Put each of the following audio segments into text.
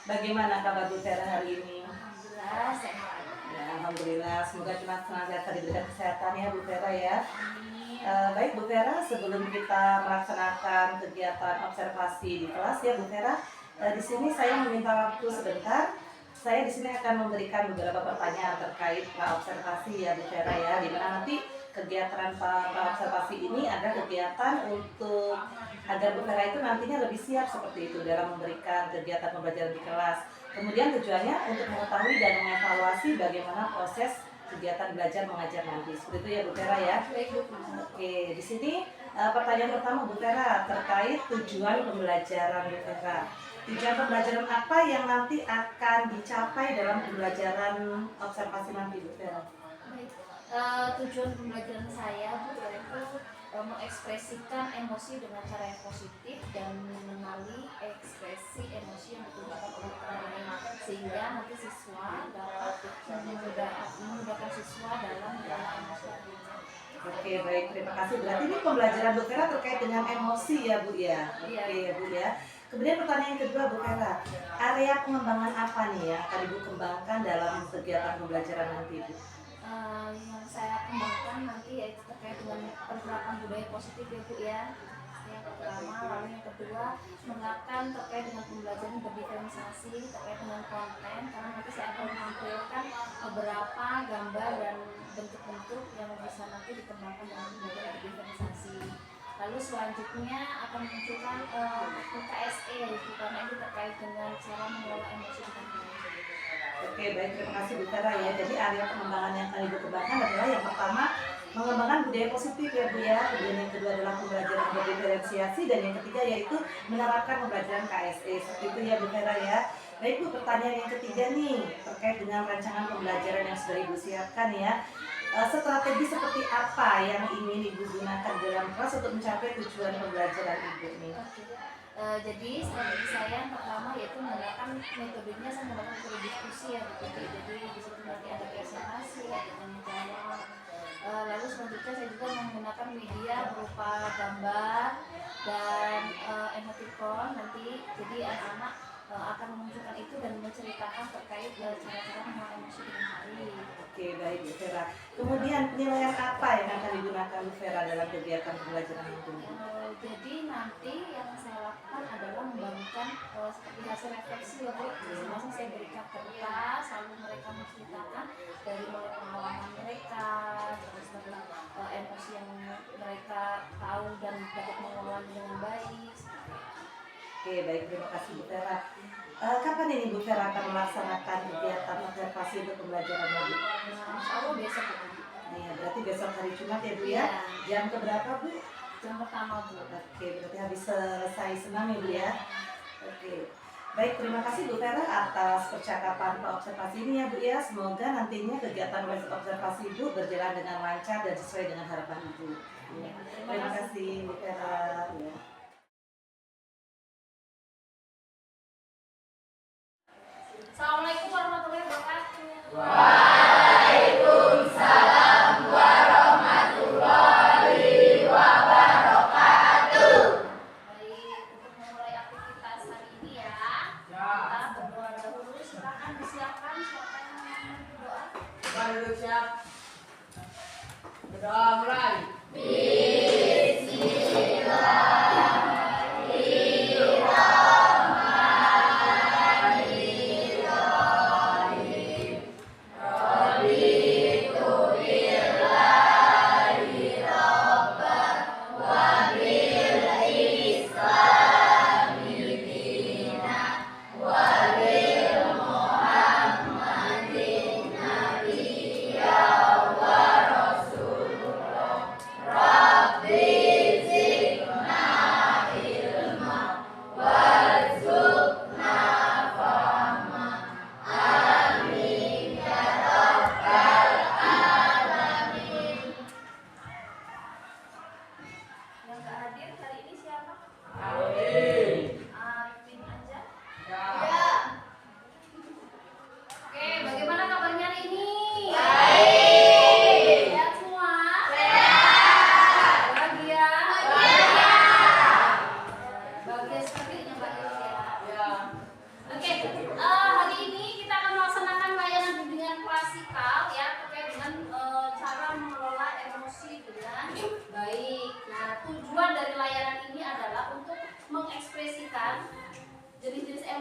Bagaimana kabar Bu Vera hari ini? Alhamdulillah sehat. Ya, alhamdulillah. Semoga cuma senantiasa diberikan kesehatan ya Bu Vera ya. Amin. Baik Bu Vera, sebelum kita melaksanakan kegiatan observasi di kelas ya Bu Vera, di sini saya meminta waktu sebentar. Saya di sini akan memberikan beberapa pertanyaan terkait observasi ya Bu Vera ya, di mana nanti kegiatan observasi ini ada kegiatan untuk agar Bu Vera itu nantinya lebih siap seperti itu dalam memberikan kegiatan pembelajaran di kelas. Kemudian tujuannya untuk mengetahui dan mengevaluasi bagaimana proses kegiatan belajar mengajar nanti. Seperti itu ya Bu Vera ya. Oke, di sini pertanyaan pertama Bu Vera terkait tujuan pembelajaran Bu Vera. Tujuan pembelajaran apa yang nanti akan dicapai dalam pembelajaran observasi nanti Bu Vera? Baik. Tujuan pembelajaran saya Bu yaitu mengekspresikan emosi dengan cara yang positif dan mengenali ekspresi emosi yang digunakan oleh orang lain sehingga nanti siswa dapat memudahkan siswa dalam mengelola emosi. Oke, baik, terima kasih. Berarti ini pembelajaran Bu Vera terkait dengan emosi ya Bu ya. Oke Bu ya. Kemudian pertanyaan yang kedua Bu Vera, area pengembangan apa nih yang akan Ibu kembangkan dalam kegiatan pembelajaran nanti Bu? Yang saya kembangkan nanti yaitu terkait dengan pergerakan budaya positif ya Bu ya. Yang pertama, lalu yang kedua mengatakan terkait dengan pembelajaran berdiferensiasi terkait dengan konten, karena nanti saya akan menampilkan beberapa gambar dan bentuk-bentuk yang bisa nanti dikembangkan dalam pembelajaran berdiferensiasi. Lalu selanjutnya akan memunculkan KSE yaitu karena ini terkait dengan cara mengelola emosi dengan baik. Oke, baik, terima kasih Bu Vera ya. Jadi area pengembangan yang akan Ibu kembangkan adalah yang pertama mengembangkan budaya positif ya Bu ya. Kemudian yang kedua adalah pembelajaran berdiferensiasi dan yang ketiga yaitu menerapkan pembelajaran KSE. Seperti itu ya Bu Vera ya. Baik Bu, pertanyaan yang ketiga nih terkait dengan rancangan pembelajaran yang sudah Ibu siapkan ya. Strategi seperti apa yang ingin Ibu gunakan dalam kelas untuk mencapai tujuan pembelajaran Ibu nih? Jadi strategi saya yang pertama yaitu menggunakan metodenya, saya menggunakan metode diskusi ya Bu. Jadi di situ nanti ada presentasi, ada tanya jawab. Lalu selanjutnya saya juga menggunakan media berupa gambar dan emoticon nanti. Jadi anak-anak akan memunculkan itu dan menceritakan terkait cara-cara mengelola emosi dengan baik. Oke, baik Bu Vera. Kemudian penilaian apa yang akan digunakan Bu Vera dalam kegiatan pembelajaran itu? Jadi nanti yang saya lakukan adalah membangunkan seperti hasil refleksi ya Bu. Masing-masing saya berikan kertas, lalu mereka menceritakan dari mulai pengalaman mereka, terus tentang emosi yang mereka tahu dan dapat mengelola dengan baik. Oke, baik, terima kasih Bu Vera. Kapan ini Bu Vera akan melaksanakan kegiatan observasi untuk pembelajarannya Bu? Insya Allah besok Bu. Iya, berarti besok hari Jumat ya Bu ya? Jam keberapa Bu? Jam pertama Bu. Oke, berarti habis selesai senam ya Bu ya? Oke. Baik, terima kasih Bu Vera atas percakapan observasi ini ya Bu ya. Semoga nantinya kegiatan observasi Ibu berjalan dengan lancar dan sesuai dengan harapan Ibu. Ya. Terima kasih Bu Vera. Ya. Assalamualaikum warahmatullahi wabarakatuh. Waalaikumsalam warahmatullahi wabarakatuh. Baik, untuk memulai aktivitas hari ini ya, kita berdoa dahulu. Silakan disiapkan siapa yang mau berdoa. Duduk siap. Berdoa mulai.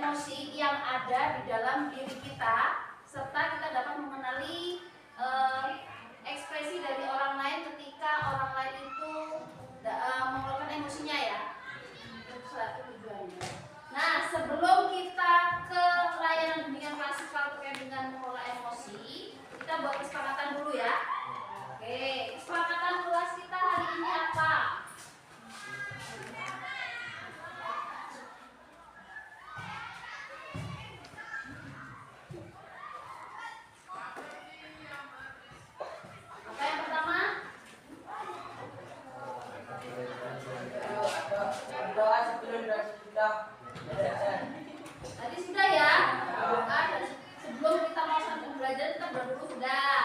emosi yang ada di dalam diri kita, serta kita dapat mengenali ekspresi dari orang lain ketika orang lain itu mengeluarkan emosinya ya. Satu tujuannya. Nah, sebelum kita ke layanan bimbingan klasikal terkait dengan mengelola emosi, kita buat kesepakatan dulu ya. Oke, kesepakatan kelas kita hari ini apa? Apa yang pertama? Doa sebelum sudah. Tadi sudah ya? Doa sebelum kita mau sampai belajar kita berdua sudah.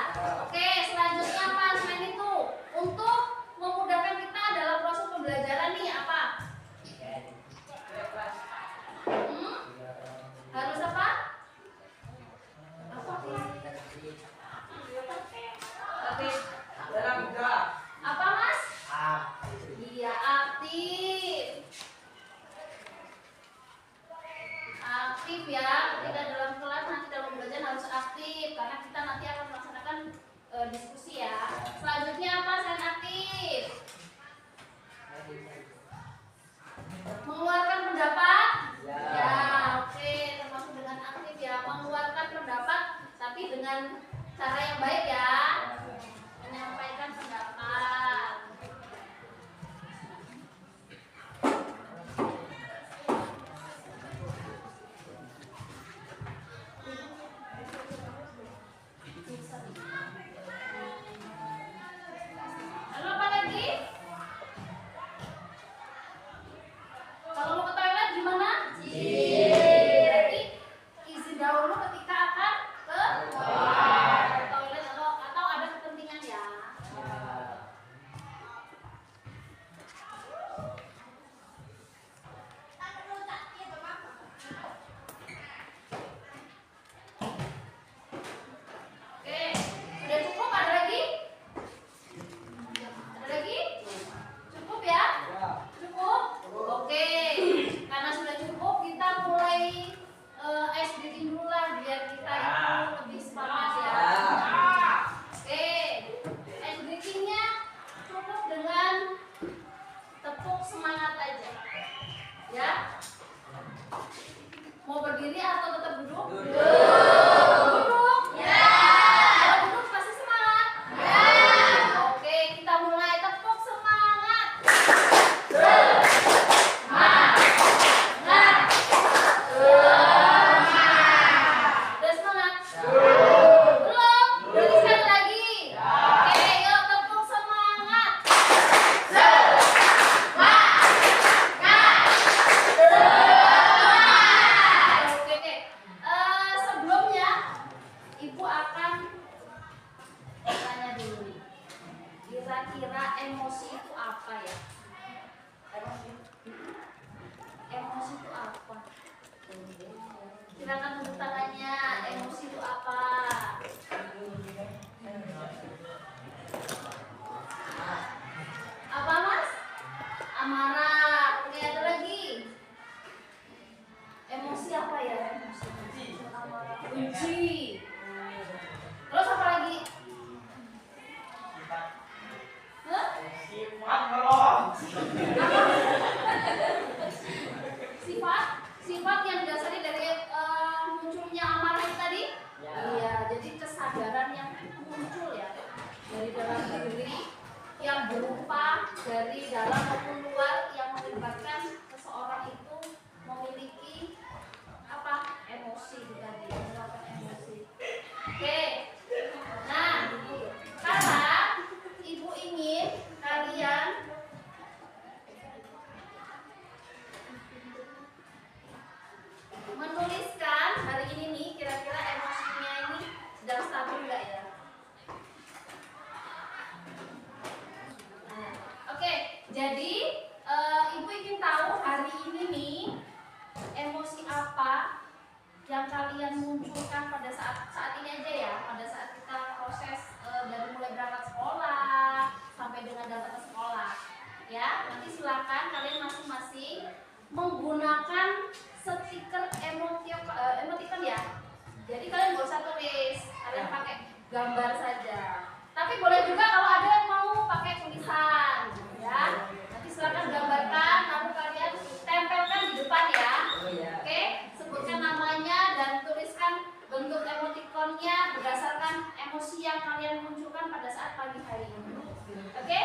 Oke, selanjutnya apa selain itu? Untuk memudahkan kita dalam proses pembelajaran nih apa? Harus apa? Apa? Tapi dalam doa. Apa mas? Iya aktif. Aktif ya. Ketika dalam kelas nanti dalam belajar harus aktif karena kita nanti akan melaksanakan diskusi ya. Selanjutnya apa selain aktif? Mengeluarkan pendapat? Ya, oke, termasuk dengan aktif ya, mengeluarkan pendapat tapi dengan cara yang baik ya. Menyampaikan pendapat. Lalu apa lagi? Kalau mau ke toilet gimana? Berarti izin dahulu ketika akan ke toilet atau ada kepentingan ya. Oke, sudah cukup? Ada lagi? Ada lagi? Cukup ya? Cukup? Oke, karena sudah cukup kita mulai ice breaking dulu lah biar kita itu lebih semangat ya. Oke, ice breakingnya cukup dengan tepuk semangat aja. Ya? Mau berdiri atau tetap duduk? Duduk? Ya. Kalau duduk pasti semangat? Ya. Oke, kita mulai tepuk semangat. Udah semangat? Belum? Berarti sekali lagi. Oke, yuk tepuk semangat. Oke, oke. Sebelumnya Ibu akan tanya dulu nih. Kira-kira emosi itu apa ya? Emosi itu apa? Silakan tepuk tangannya. Emosi itu apa? Apa mas? Amarah. Oke, ada lagi. Emosi apa ya? Benci. Terus apa lagi? Hah? Sifat yang didasari dari munculnya amarah itu tadi? Iya, jadi kesadaran yang muncul ya dari dalam diri yang berupa dari dalam maupun luar yang melibatkan seseorang itu memiliki apa? Emosi itu tadi, menyebabkan emosi. gambar saja. Tapi boleh juga kalau ada yang mau pakai tulisan, ya. Nanti silakan gambarkan, lalu kalian tempelkan di depan ya. Oke, sebutkan namanya dan tuliskan bentuk emotikonnya berdasarkan emosi yang kalian munculkan pada saat pagi hari ini. Oke?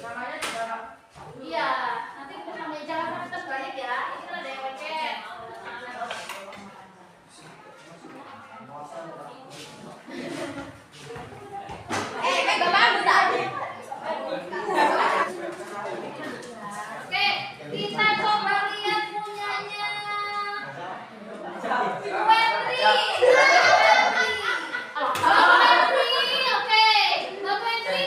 Namanya juga Iya, nanti namanya jangan sampai terbalik ya. Ini kan ada yang pakai. Gak bagus tadi. Oke, kita coba lihat punyanya. Wendri. Wendri, oke. Mbak Wendri,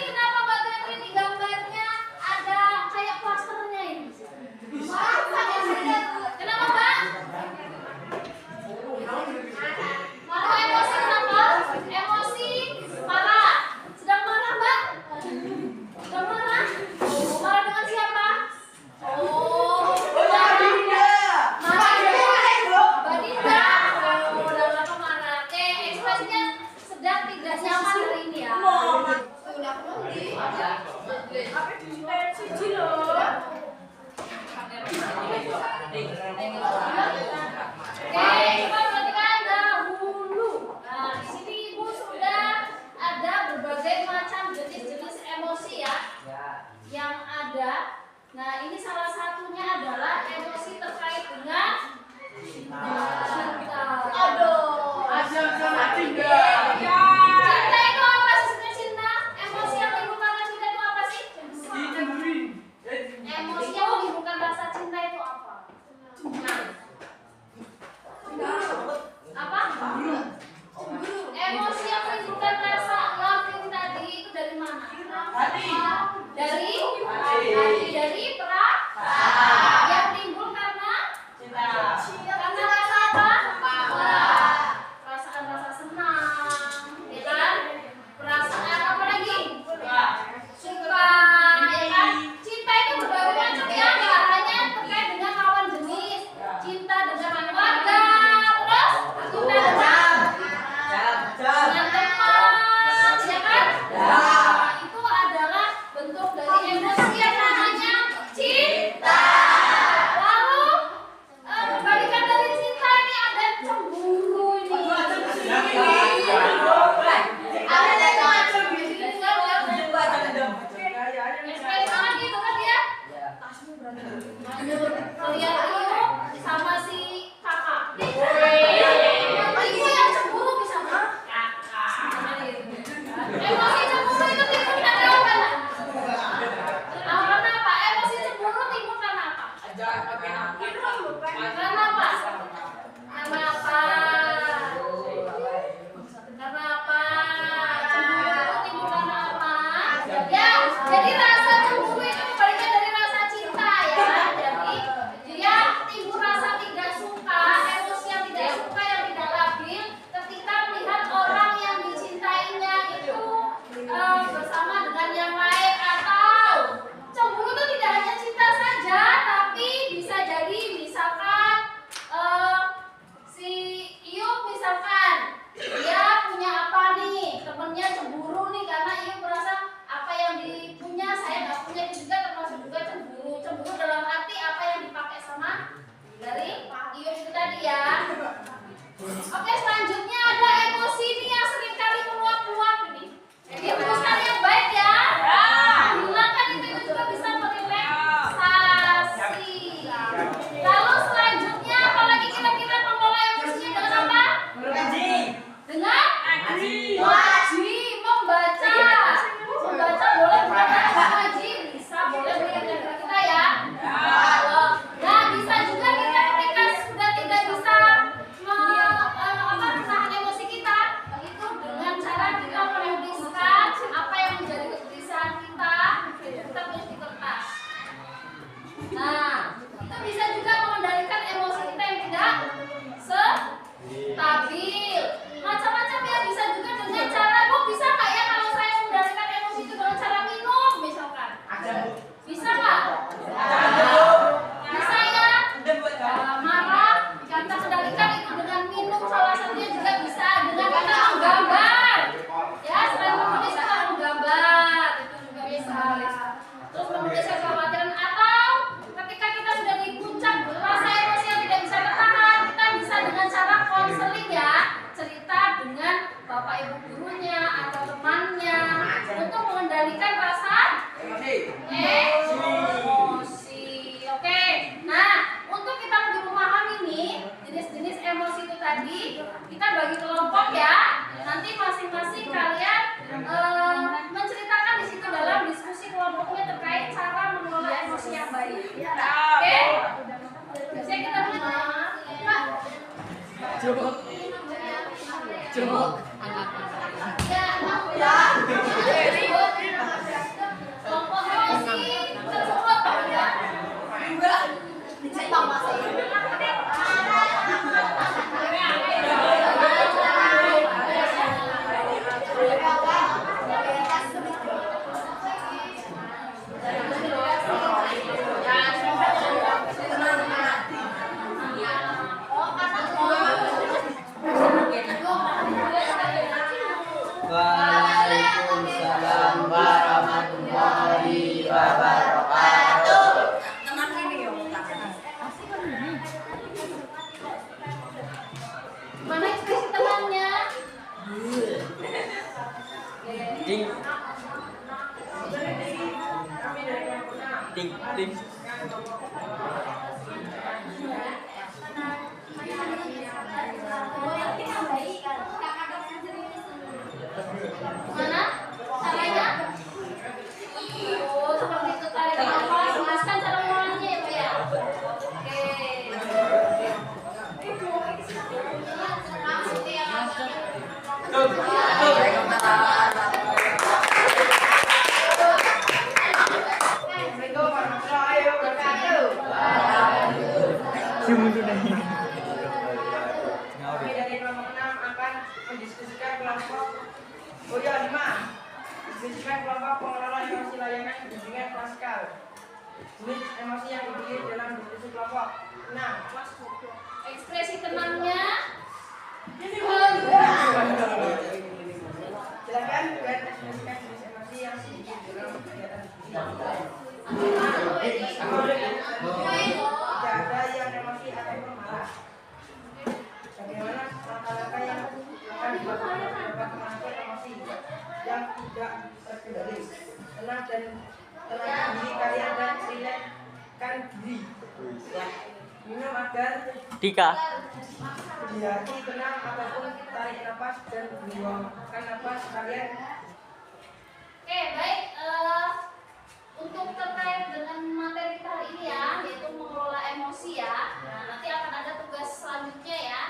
lagi, kita bagi kelompok ya. Nanti masing-masing kalian menceritakan di situ dalam diskusi kelompoknya terkait cara mengelola emosi yang baik. Oke? Biasanya kita Pak. Cukup. Ya. Kelompok emosi tersebut ya. Waalaikumsalam warahmatullahi wabarakatuh. Mana ekspresi tenangnya? Ding. Ding, ding. Mana? Caranya? Oh, seperti itu tarik nafas. Jelaskan cara mengolahnya ya, Pak ya. Kami dari kelompok 6 akan mendiskusikan kelompok Boyo 5. Diskusikan kelompok pengelola emosi layanan dengan Pascal. Jenis emosi yang dipilih dalam diskusi kelompok 6. Ekspresi tenangnya. Silakan buat ekspresikan jenis emosi yang dipilih dalam kegiatan diskusi. Tidak ada yang emosi ataupun marah. Bagaimana langkah-langkah yang akan dilakukan dapat mengatur emosi yang tidak terkendali? Tenang dan tenangkan diri kalian dan rilekskan diri. Minum agar Dika. di hati tenang ataupun tarik nafas dan buangkan nafas kalian. Oke, baik. Untuk terkait dengan materi kita hari ini ya, yaitu mengelola emosi ya. Nah, nanti akan ada tugas selanjutnya ya,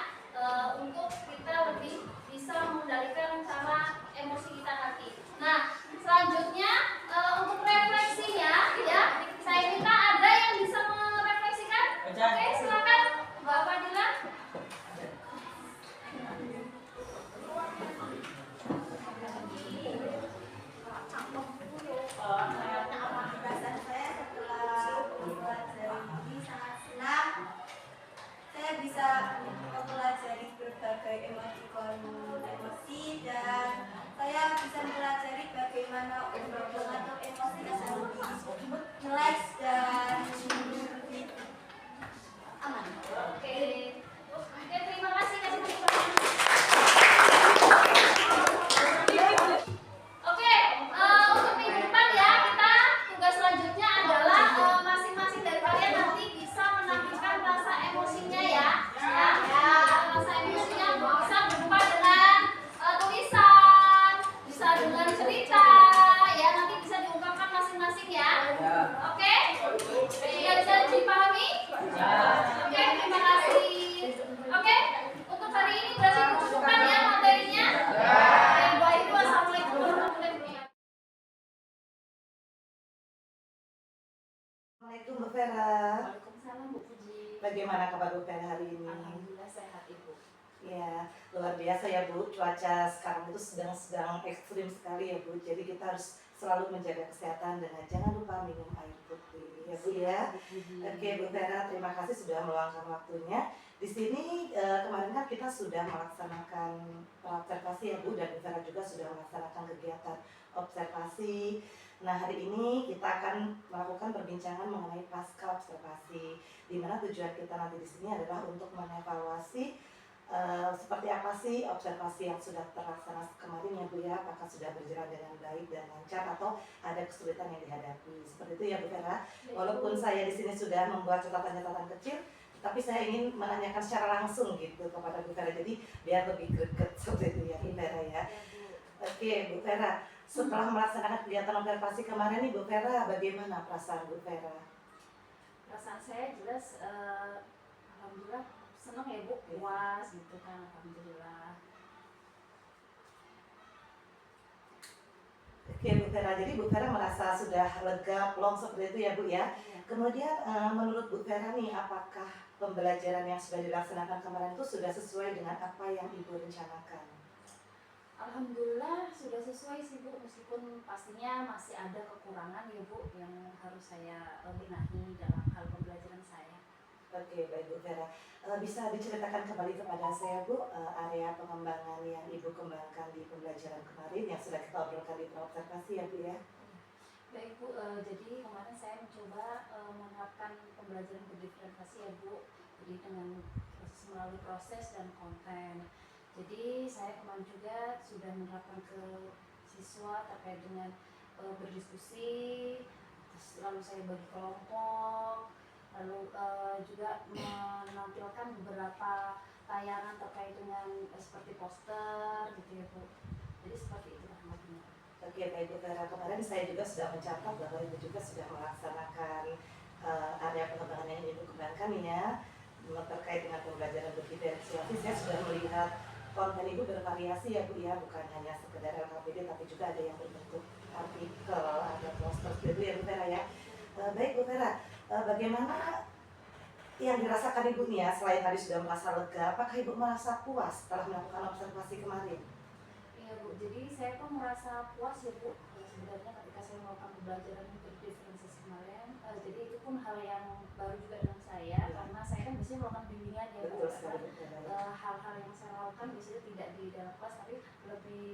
untuk kita lebih bisa mengendalikan cara emosi kita nanti. Nah, selanjutnya untuk refleksinya ya, saya minta ada yang bisa merefleksikan. Oke, silakan Mbak Fadila. Perasaan saya setelah mempelajari ini sangat senang. Saya bisa mempelajari berbagai emosi dan saya bisa mempelajari bagaimana untuk mengatur emosi agar lebih relax dan lebih aman. Oke, terima kasih kasih tepuk tangan. Oke, untuk minggu depan ya kita tugas selanjutnya adalah masing-masing dari kalian nanti bisa menampilkan rasa emosinya ya. Rasa emosinya bisa berupa dengan tulisan, bisa dengan cerita, ya nanti bisa diungkapkan masing-masing ya. Oke, sudah bisa dipahami? Oke, terima kasih. Oke, untuk hari ini berarti cukupkan ya materinya. Yang baik, wassalamualaikum warahmatullahi wabarakatuh. Assalamualaikum Bu Vera. Waalaikumsalam Bu Puji. Bagaimana kabar Bu Vera hari ini? Alhamdulillah sehat Ibu. Ya, luar biasa ya Bu. Cuaca sekarang itu sedang ekstrim sekali ya Bu. Jadi kita harus selalu menjaga kesehatan dan jangan lupa minum air putih ya Bu ya. Oke Bu Vera, terima kasih sudah meluangkan waktunya. Di sini kemarin kan kita sudah melaksanakan observasi ya Bu, dan Bu Vera juga sudah melaksanakan kegiatan observasi. Nah hari ini kita akan melakukan perbincangan mengenai pasca observasi, di mana tujuan kita nanti di sini adalah untuk mengevaluasi seperti apa sih observasi yang sudah terlaksana kemarin ya Bu ya, apakah sudah berjalan dengan baik dan lancar atau ada kesulitan yang dihadapi. Seperti itu ya Bu Vera. Walaupun saya di sini sudah membuat catatan-catatan kecil, tapi saya ingin menanyakan secara langsung gitu kepada Bu Vera, jadi biar lebih greget seperti itu ya Bu Vera ya. Ya Bu. Oke Bu Vera, setelah melaksanakan kegiatan observasi kemarin nih Bu Vera, bagaimana perasaan Bu Vera? Perasaan saya jelas alhamdulillah senang ya Bu, puas gitu kan, alhamdulillah. Oke Bu Vera, jadi Bu Vera merasa sudah lega, plong seperti itu ya Bu ya. Iya. Kemudian menurut Bu Vera nih, apakah pembelajaran yang sudah dilaksanakan kemarin itu sudah sesuai dengan apa yang Ibu rencanakan? Alhamdulillah sudah sesuai sih Bu, meskipun pastinya masih ada kekurangan ya Bu yang harus saya benahi dalam hal pembelajaran saya. Oke, baik Bu Vera. Bisa diceritakan kembali kepada saya Bu, area pengembangan yang Ibu kembangkan di pembelajaran kemarin yang sudah kita obrolkan di observasi ya Bu ya? Baik Bu, jadi kemarin saya mencoba menerapkan pembelajaran berdiferensiasi ya Bu, jadi dengan melalui proses dan konten. Jadi saya kemarin juga sudah menerapkan ke siswa terkait dengan berdiskusi, terus lalu saya bagi kelompok, lalu juga menampilkan beberapa tayangan terkait dengan seperti poster gitu ya Bu. Jadi seperti itu rahmatnya. Oke, baik Bu Vera. Kemarin saya juga sudah mencatat bahwa Ibu juga sudah melaksanakan area pengembangan yang Ibu kembangkan ya, terkait dengan pembelajaran berdiferensiasi. Saya sudah melihat konten Ibu bervariasi ya Bu ya, bukan hanya sekedar LKPD tapi juga ada yang berbentuk artikel, ada poster gitu ya Bu Vera ya. Baik Bu Vera, bagaimana yang dirasakan Ibu nih ya, selain tadi sudah merasa lega, apakah Ibu merasa puas setelah melakukan observasi kemarin? Iya Bu, jadi saya pun merasa puas ya Bu sebenarnya ketika saya melakukan pembelajaran berdiferensiasi kemarin. Jadi itu pun hal yang baru juga dengan saya, karena saya kan biasanya melakukan bimbingan ya Bu. Betul sekali Bu Vera. Hal-hal yang saya lakukan biasanya tidak di dalam kelas tapi lebih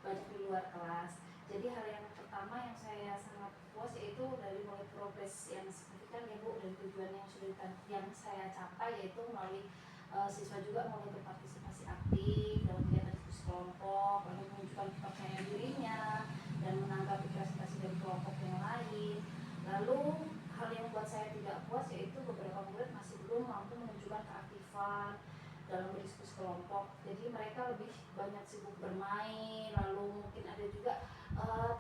banyak di luar kelas. Jadi hal yang pertama yang saya sangat puas yaitu dari mulai progres yang signifikan ya Bu, dari tujuan yang sudah yang saya capai, yaitu melalui siswa juga mulai berpartisipasi aktif dalam kegiatan diskusi kelompok, lalu menunjukkan kepercayaan dirinya dan menanggapi presentasi dari kelompok yang lain. Lalu hal yang buat saya tidak puas yaitu beberapa murid masih belum mampu menunjukkan keaktifan dalam berdiskusi kelompok. Jadi mereka lebih banyak sibuk bermain, lalu mungkin ada juga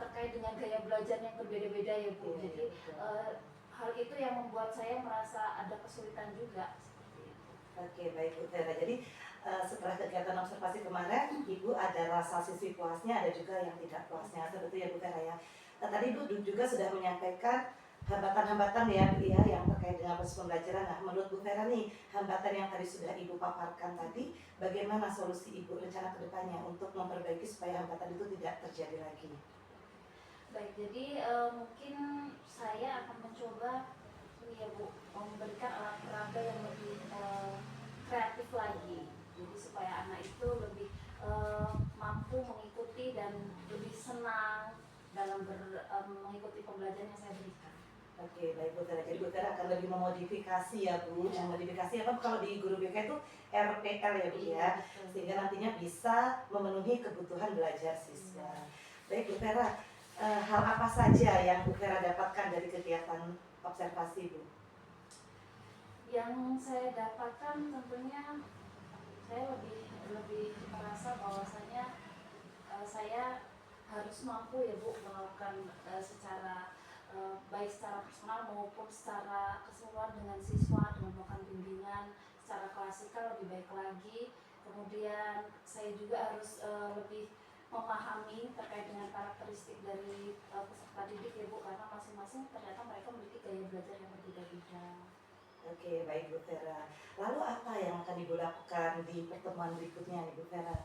terkait dengan gaya belajar yang berbeda-beda ya Bu. Jadi hal itu yang membuat saya merasa ada kesulitan juga. Oke, baik Bu Vera. Jadi setelah kegiatan observasi kemarin, Ibu ada rasa sisi puasnya, ada juga yang tidak puasnya. Seperti ya Bu Vera ya. Tadi Ibu juga sudah menyampaikan hambatan-hambatan ya Bu ya, yang terkait dengan proses pembelajaran. Nah, menurut Bu Vera nih, hambatan yang tadi sudah Ibu paparkan tadi, bagaimana solusi Ibu rencana kedepannya untuk memperbaiki supaya hambatan itu tidak terjadi lagi? Baik, jadi mungkin saya akan mencoba ini ya Bu, memberikan alat peraga yang lebih kreatif lagi. Jadi supaya anak itu lebih mampu mengikuti dan lebih senang dalam mengikuti pembelajaran yang saya berikan. Oke, baik Bu Vera. Jadi Bu Vera akan lebih memodifikasi ya Bu. Memodifikasi apa kalau di guru BK itu RPL ya Bu ya, sehingga nantinya bisa memenuhi kebutuhan belajar siswa. Baik Bu Vera, hal apa saja yang Bu Vera dapatkan dari kegiatan observasi Bu? Yang saya dapatkan tentunya saya lebih merasa bahwasanya saya harus mampu ya Bu melakukan secara baik secara personal maupun secara keseluruhan dengan siswa, dengan melakukan bimbingan secara klasikal lebih baik lagi. Kemudian saya juga harus lebih memahami terkait dengan karakteristik dari peserta didik ya Bu, karena masing-masing ternyata mereka memiliki gaya belajar yang berbeda-beda. Oke, baik Bu Vera. Lalu apa yang akan Ibu lakukan di pertemuan berikutnya nih Bu Vera?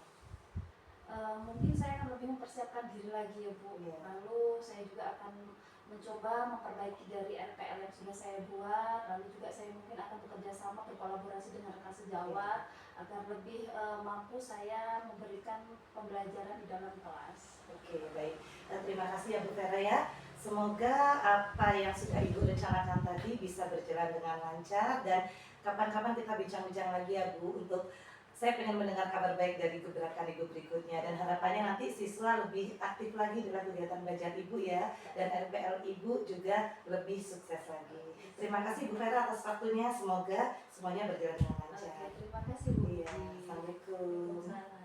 Mungkin saya akan lebih mempersiapkan diri lagi ya Bu. Iya. Lalu saya juga akan mencoba memperbaiki dari RPL yang sudah saya buat. Lalu juga saya mungkin akan bekerja sama berkolaborasi dengan rekan sejawat agar lebih mampu saya memberikan pembelajaran di dalam kelas. Oke, baik. Terima kasih ya Bu Vera ya. Semoga apa yang sudah Ibu rencanakan tadi bisa berjalan dengan lancar, dan kapan-kapan kita bincang-bincang lagi ya Bu untuk Saya pengen mendengar kabar baik dari gerakan Ibu berikutnya, dan harapannya nanti siswa lebih aktif lagi dalam kegiatan belajar Ibu ya, dan RPL Ibu juga lebih sukses lagi. Terima kasih Bu Vera atas waktunya, semoga semuanya berjalan dengan lancar. Oke, terima kasih Bu. Iya, Assalamualaikum. Waalaikumsalam.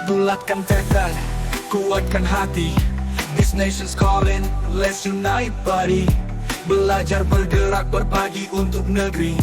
Bulatkan tekad, kuatkan hati. This nation's calling, let's unite buddy. Belajar bergerak berbagi untuk negeri.